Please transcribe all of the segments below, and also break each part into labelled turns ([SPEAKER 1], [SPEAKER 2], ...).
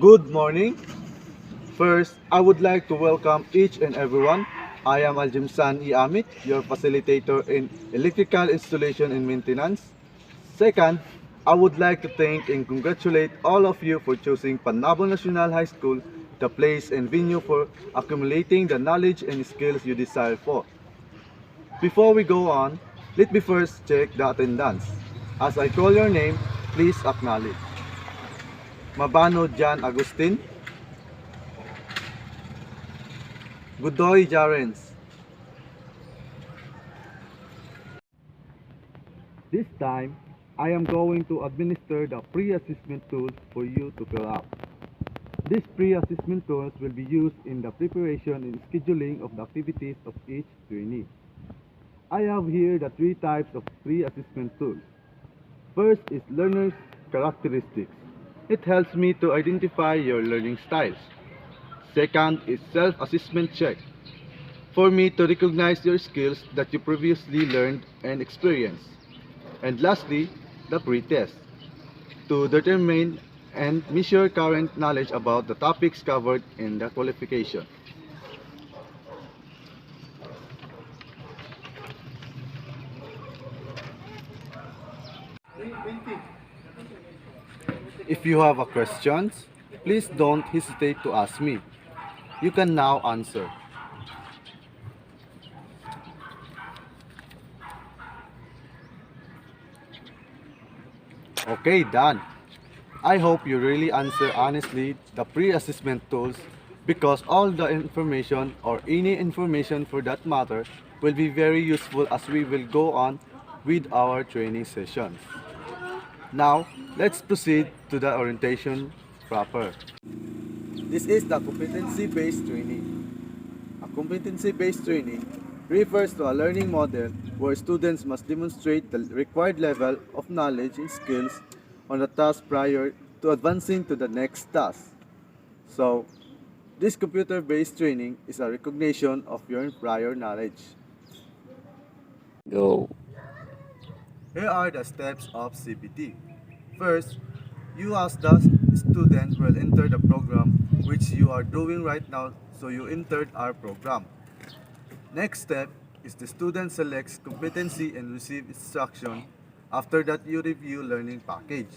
[SPEAKER 1] Good morning. First, I would like to welcome each and everyone. I am Aljimsan Amit, your facilitator in electrical installation and maintenance. Second, I would like to thank and congratulate all of you for choosing Panabo National High School, the place and venue for accumulating the knowledge and skills you desire for. Before we go on, let me first check the attendance. As I call your name, please acknowledge. Mabano Jan Agustin, Godoy Jarens. This time, I am going to administer the pre-assessment tools for you to fill out. These pre-assessment tools will be used in the preparation and scheduling of the activities of each trainee. I have here the three types of pre-assessment tools. First is learner's characteristics. It helps me to identify your learning styles. Second is self-assessment check, for me to recognize your skills that you previously learned and experienced. And lastly, the pre-test, to determine and measure current knowledge about the topics covered in the qualification. If you have a questions, please don't hesitate to ask me. You can now answer. Okay, done. I hope you really answer honestly the pre-assessment tools because all the information or any information for that matter will be very useful as we will go on with our training sessions. Now, let's proceed to the orientation proper. This is the competency-based training. A competency-based training refers to a learning model where students must demonstrate the required level of knowledge and skills on the task prior to advancing to the next task. So, this computer-based training is a recognition of your prior knowledge.
[SPEAKER 2] Go.
[SPEAKER 1] Here are the steps of CBT. First, you as the student will enter the program which you are doing right now, so you entered our program. Next step is the student selects competency and receive instruction. After that, you review learning package.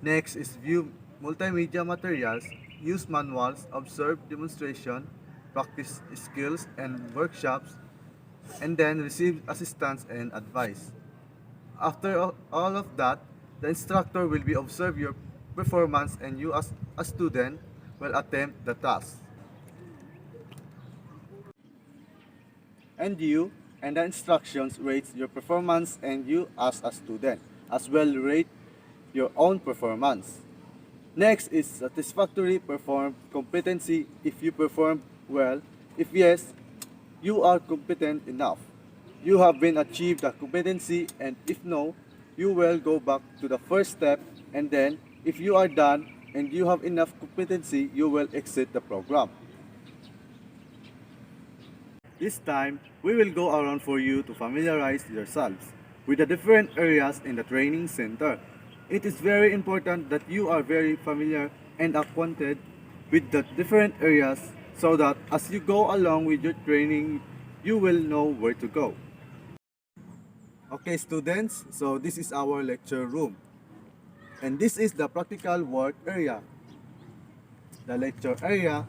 [SPEAKER 1] Next is view multimedia materials, use manuals, observe demonstration, practice skills and workshops, and then receive assistance and advice. After all of that, the instructor will be observe your performance and you as a student will attempt the task. And you and the instructions rates your performance and you as a student as well rate your own performance. Next is satisfactory performed competency. If you perform well, if yes, you are competent enough. You have been achieved the competency, and if no, you will go back to the first step, and then if you are done and you have enough competency, you will exit the program. This time, we will go around for you to familiarize yourselves with the different areas in the training center. It is very important that you are very familiar and acquainted with the different areas so that as you go along with your training, you will know where to go. Okay students, so this is our lecture room. And this is the practical work area, the lecture area,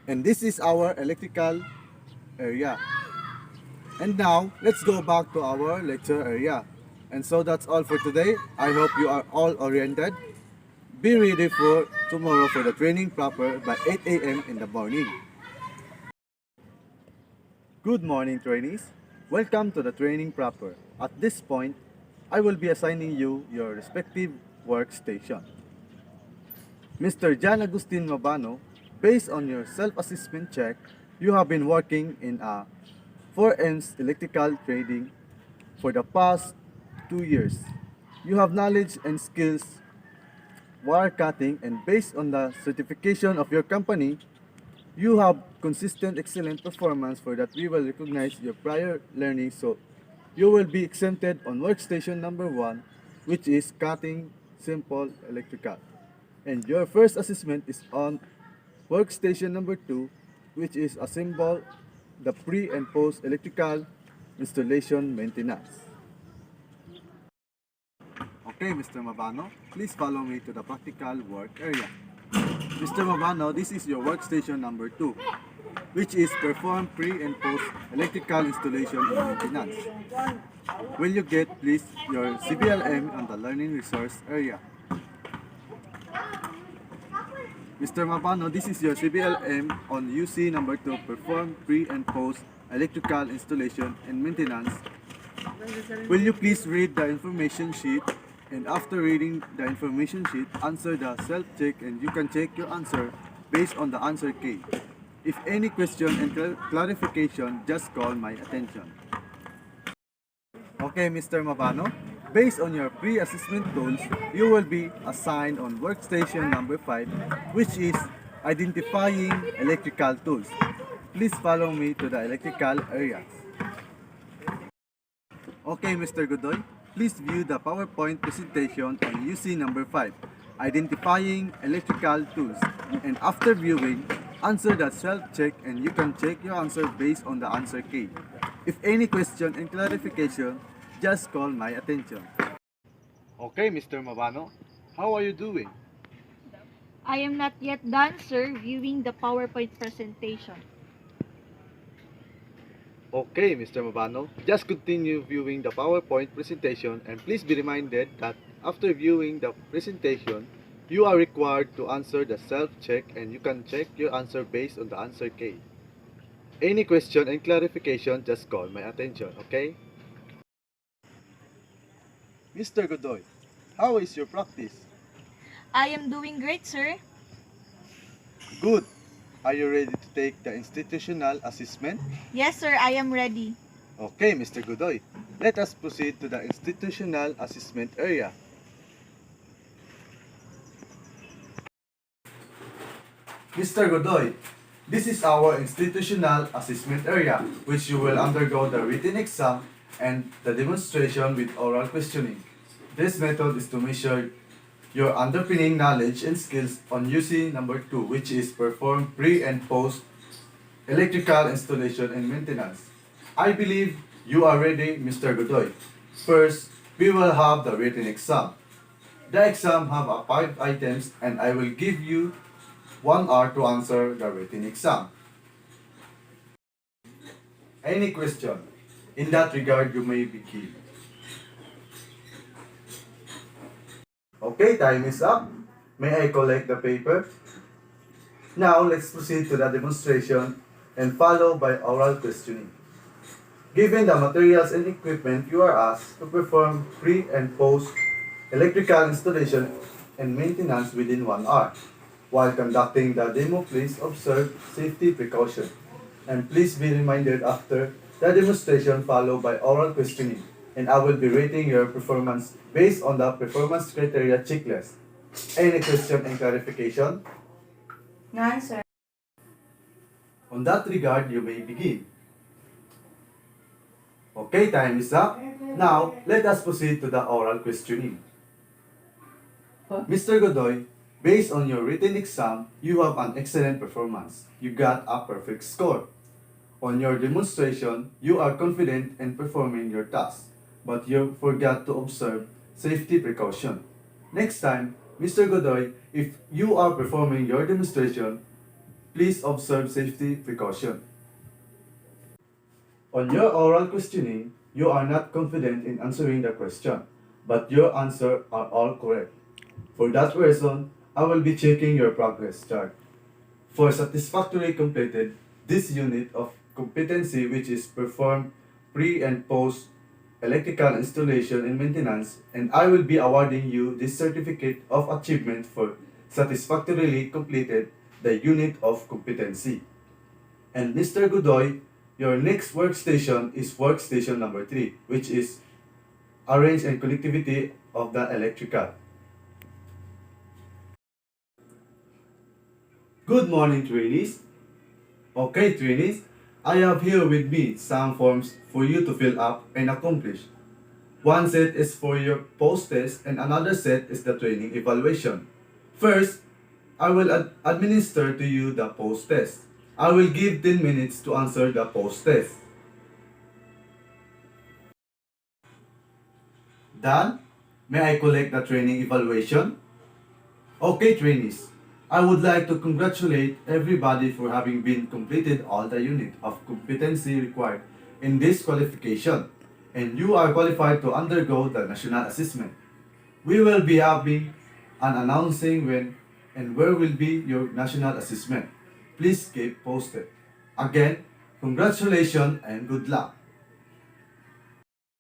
[SPEAKER 1] and this is our electrical area. And now, let's go back to our lecture area. And so that's all for today. I hope you are all oriented. Be ready for tomorrow for the training proper by 8 a.m. in the morning. Good morning, trainees. Welcome to the training proper. At this point, I will be assigning you your respective workstation. Mr. Jan Agustin Mabano, based on your self-assessment check, you have been working in a 4M's electrical trading for the past 2 years. You have knowledge and skills wire cutting, and based on the certification of your company, you have consistent excellent performance for that we will recognize your prior learning, so you will be exempted on workstation number 1, which is cutting simple electrical. And your first assessment is on workstation number 2, which is assemble the pre and post electrical installation maintenance. Okay, Mr. Mabano, please follow me to the practical work area. Mr. Mabano, this is your workstation number 2, which is perform pre and post electrical installation and maintenance. Will you get please your CBLM on the learning resource area? Mr. Mabano, this is your CBLM on UC number 2, perform pre and post electrical installation and maintenance. Will you please read the information sheet, and after reading the information sheet, answer the self-check, and you can check your answer based on the answer key. If any question and clarification, just call my attention. Okay, Mr. Mabano, based on your pre-assessment tools, you will be assigned on workstation number 5, which is identifying electrical tools. Please follow me to the electrical areas. Okay, Mr. Godoy, please view the PowerPoint presentation on UC number 5, identifying electrical tools. And after viewing, answer the self-check, and you can check your answer based on the answer key. If any question and clarification, just call my attention. Okay, Mr. Mabano, how are you doing?
[SPEAKER 2] I am not yet done, sir, viewing the PowerPoint presentation.
[SPEAKER 1] Okay, Mr. Mabano, just continue viewing the PowerPoint presentation, and please be reminded that after viewing the presentation, you are required to answer the self-check, and you can check your answer based on the answer key. Any question and clarification, just call my attention, okay? Mr. Godoy, how is your practice?
[SPEAKER 2] I am doing great, sir.
[SPEAKER 1] Good. Are you ready to take the institutional assessment?
[SPEAKER 2] Yes, sir, I am ready.
[SPEAKER 1] Okay, Mr. Godoy, let us proceed to the institutional assessment area. Mr. Godoy, this is our institutional assessment area, which you will undergo the written exam and the demonstration with oral questioning. This method is to measure your underpinning knowledge and skills on UC number 2, which is perform pre and post electrical installation and maintenance. I believe you are ready, Mr. Godoy. First, we will have the written exam. The exam have 5 items, and I will give you 1 hour to answer the written exam. Any question? In that regard, you may begin. Okay, time is up. May I collect the paper? Now, let's proceed to the demonstration and followed by oral questioning. Given the materials and equipment, you are asked to perform pre and post electrical installation and maintenance within 1 hour. While conducting the demo, please observe safety precaution. And please be reminded after the demonstration followed by oral questioning. And I will be rating your performance based on the performance criteria checklist. Any question and clarification?
[SPEAKER 2] None, sir.
[SPEAKER 1] On that regard, you may begin. Okay, time is up. Now, let us proceed to the oral questioning. Mr. Godoy, based on your written exam, you have an excellent performance. You got a perfect score. On your demonstration, you are confident in performing your task, but you forgot to observe safety precaution. Next time, Mr. Godoy, if you are performing your demonstration, please observe safety precaution. On your oral questioning, you are not confident in answering the question, but your answers are all correct. For that reason, I will be checking your progress chart. For satisfactorily completed this unit of competency, which is perform pre and post electrical installation and maintenance, and I will be awarding you this certificate of achievement for satisfactorily completed the unit of competency. And Mr. Godoy, your next workstation is workstation number 3, which is arrange and connectivity of the electrical. Good morning, trainees. Okay, trainees, I have here with me some forms for you to fill up and accomplish. One set is for your post-test and another set is the training evaluation. First, I will administer to you the post test. I will give 10 minutes to answer the post test. Done? May I collect the training evaluation? Okay, trainees. I would like to congratulate everybody for having been completed all the unit of competency required in this qualification, and you are qualified to undergo the national assessment. We will be having and announcing when and where will be your national assessment. Please keep posted. Again, congratulations and good luck.